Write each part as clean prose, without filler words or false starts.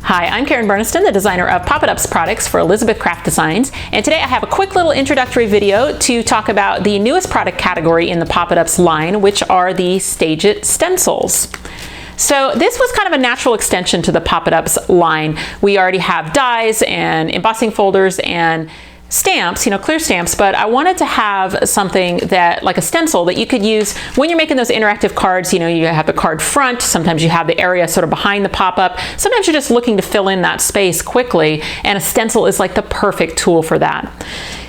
Hi, I'm Karen Burniston, the designer of Pop-It-Ups products for Elizabeth Craft Designs, and today I have a quick little introductory video to talk about the newest product category in the Pop-It-Ups line, which are the Stage It stencils. So this was kind of a natural extension to the Pop-It-Ups line. We already have dies and embossing folders and stamps, clear stamps, but I wanted to have something that, like a stencil, that you could use when you're making those interactive cards. You have the card front, sometimes you have the area sort of behind the pop-up, sometimes you're just looking to fill in that space quickly, and a stencil is like the perfect tool for that.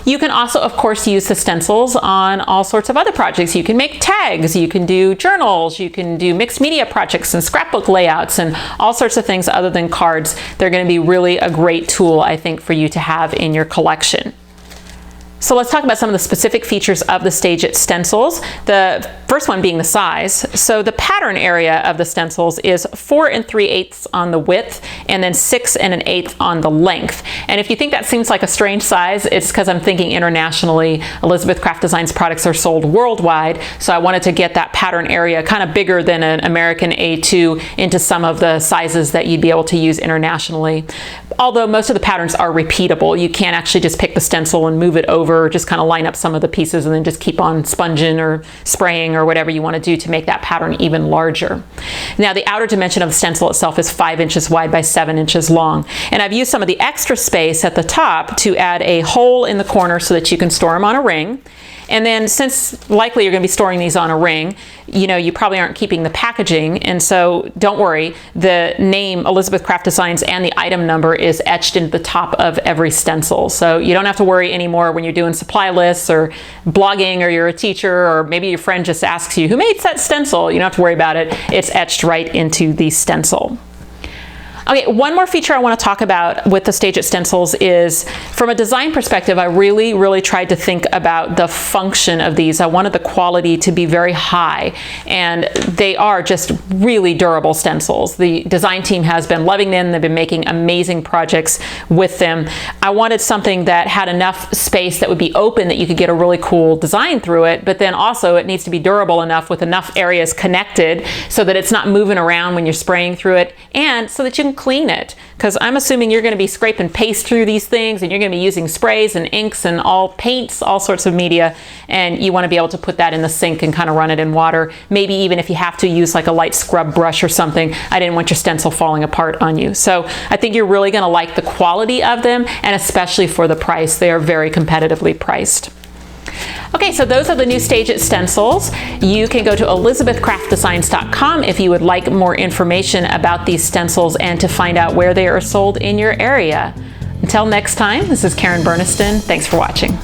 You can also, of course, use the stencils on all sorts of other projects. You can make tags, you can do journals, you can do mixed media projects and scrapbook layouts and all sorts of things other than cards. They're going to be really a great tool, I think, for you to have in your collection. So let's talk about some of the specific features of the Stage It stencils. The first one being the size. So the pattern area of the stencils is 4 3/8 on the width and then 6 1/8 on the length. And if you think that seems like a strange size, it's because I'm thinking internationally. Elizabeth Craft Designs products are sold worldwide, so I wanted to get that pattern area kind of bigger than an American A2 into some of the sizes that you'd be able to use internationally. Although most of the patterns are repeatable, you can't actually just pick the stencil and move it over, just kind of line up some of the pieces and then just keep on sponging or spraying or whatever you want to do to make that pattern even larger. Now the outer dimension of the stencil itself is 5 inches wide by 7 inches long. And I've used some of the extra space at the top to add a hole in the corner so that you can store them on a ring. And then, since likely you're going to be storing these on a ring, you probably aren't keeping the packaging, and so don't worry, the name Elizabeth Craft Designs and the item number is etched into the top of every stencil. So you don't have to worry anymore when you're doing supply lists or blogging, or you're a teacher, or maybe your friend just asks you, who made that stencil? You don't have to worry about it. It's etched right into the stencil. Okay, one more feature I want to talk about with the Stage It stencils is, from a design perspective, I really tried to think about the function of these. I wanted the quality to be very high, and they are just really durable stencils. The design team has been loving them. They've been making amazing projects with them. I wanted something that had enough space that would be open that you could get a really cool design through it, but then also it needs to be durable enough with enough areas connected so that it's not moving around when you're spraying through it, and so that you can clean it, because I'm assuming you're going to be scraping paste through these things, and you're going to be using sprays and inks and all paints, all sorts of media, and you want to be able to put that in the sink and kind of run it in water. Maybe even if you have to use like a light scrub brush or something, I didn't want your stencil falling apart on you. So I think you're really going to like the quality of them, and especially for the price. They are very competitively priced. Okay, so those are the new Stage It stencils. You can go to elizabethcraftdesigns.com if you would like more information about these stencils and to find out where they are sold in your area. Until next time, this is Karen Burniston. Thanks for watching.